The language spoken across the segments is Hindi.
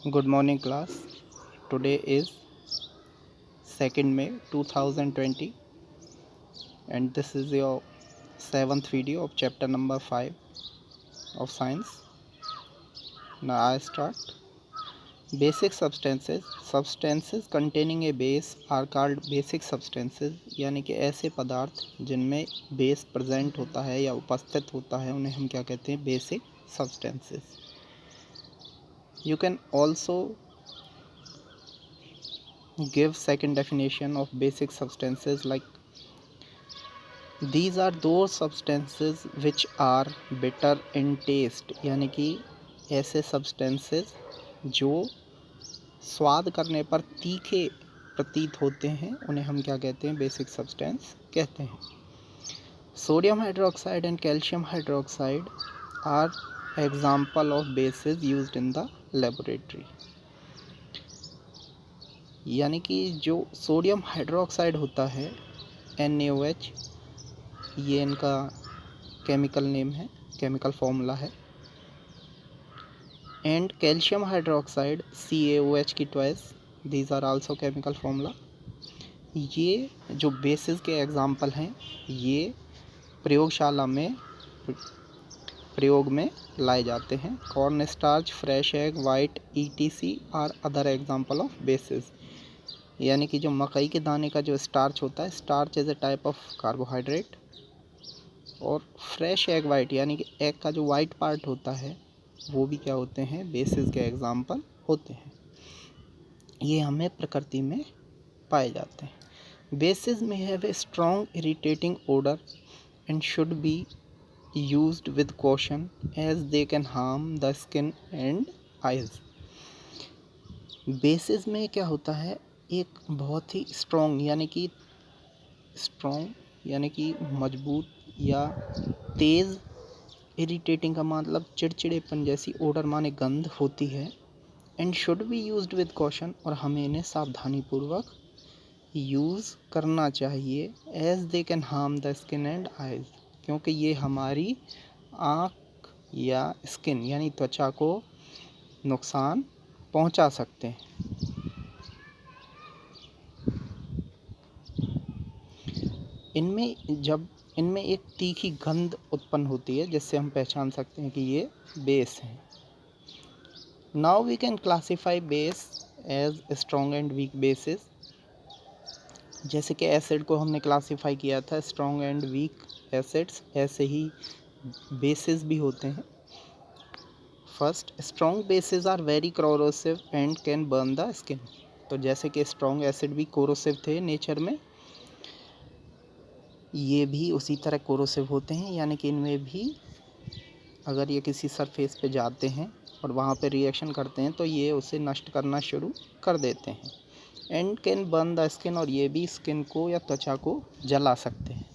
Good morning class. Today is 2nd May 2020 and this is your 7th video of chapter number 5 of science. Now I start. Basic substances. Substances containing a base are called basic substances, यानी कि ऐसे पदार्थ जिनमें बेस प्रेजेंट होता है या उपस्थित होता है उन्हें हम क्या कहते हैं? Basic substances. You can also give second definition of basic substances like these are those substances which are bitter in taste, यानी कि ऐसे substances जो स्वाद करने पर तीखे प्रतीत होते हैं उन्हें हम क्या कहते हैं? बेसिक सब्सटेंस कहते हैं. Sodium hydroxide and calcium hydroxide are example of bases used in the laboratory. यानी कि जो सोडियम हाइड्रोक्साइड होता है NaOH, ये इनका केमिकल नेम है, केमिकल फॉर्मूला है. एंड कैल्शियम हाइड्रोक्साइड CaOH की twice, these are also chemical formula. ये जो बेसिस के एग्जाम्पल हैं ये प्रयोगशाला में प्रयोग में लाए जाते हैं. Corn starch, fresh egg, white ETC are other example of bases. यानी कि जो मकई के दाने का जो स्टार्च होता है, starch is a type of carbohydrate, और फ्रेश एग वाइट यानी कि एग का जो वाइट पार्ट होता है वो भी क्या होते हैं? बेसिस के एग्जाम्पल होते हैं. ये हमें प्रकृति में पाए जाते हैं. बेसिस में have a strong irritating odour and should be used with caution as they can harm the skin and eyes. Bases में क्या होता है? एक बहुत ही स्ट्रॉन्ग यानी कि मजबूत या तेज़, इरिटेटिंग का मतलब चिड़चिड़ेपन जैसी ओडर माने गंध होती है. And should be used with caution, और हमें इन्हें सावधानीपूर्वक यूज़ करना चाहिए. As they can harm the skin and eyes, क्योंकि ये हमारी आँख या स्किन यानी त्वचा को नुकसान पहुंचा सकते हैं. इनमें एक तीखी गंध उत्पन्न होती है जिससे हम पहचान सकते हैं कि ये बेस है. Now we can classify base as strong and weak bases. जैसे कि एसिड को हमने क्लासीफाई किया था स्ट्रॉन्ग एंड वीक एसिड्स, ऐसे ही बेसिस भी होते हैं. First, strong bases are very corrosive and can burn the skin. तो जैसे कि स्ट्रॉन्ग एसिड भी कोरोसिव थे नेचर में, ये भी उसी तरह कोरोसिव होते हैं. यानी कि इनमें भी अगर ये किसी सरफेस पे जाते हैं और वहाँ पे रिएक्शन करते हैं तो ये उसे नष्ट करना शुरू कर देते हैं. And can burn the skin, और ये भी स्किन को या त्वचा को जला सकते हैं.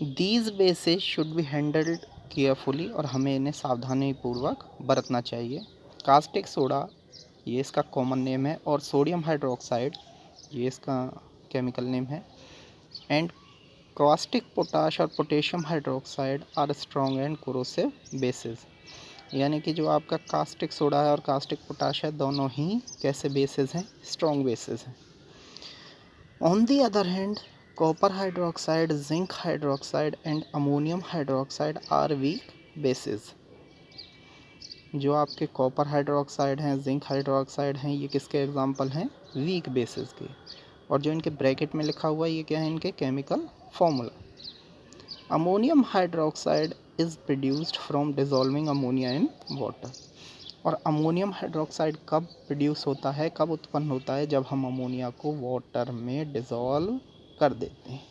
These basis should be handled carefully, और हमें इन्हें सावधानीपूर्वक बरतना चाहिए. कास्टिक सोडा, ये इसका कॉमन नेम है, और सोडियम हाइड्रोक्साइड, ये इसका केमिकल नेम है. एंड कास्टिक पोटाश और potassium hydroxide are strong and corrosive bases. यानी कि जो आपका कास्टिक सोडा है और कास्टिक पोटाश है, दोनों ही कैसे बेसिस हैं? स्ट्रॉन्ग बेसिस हैं. On the other hand, copper hydroxide, zinc hydroxide and ammonium hydroxide are weak bases. जो आपके कॉपर हाइड्रोक्साइड हैं, जिंक हाइड्रोक्साइड हैं, ये किसके एग्जाम्पल हैं? वीक बेसिस के. और जो इनके ब्रैकेट में लिखा हुआ है ये क्या है? इनके chemical formula. Ammonium hydroxide is produced from dissolving ammonia in water. और अमोनियम हाइड्रोक्साइड कब प्रोड्यूस होता है, कब उत्पन्न होता है? जब हम अमोनिया को वाटर में डिज़ोल्व कर देते हैं.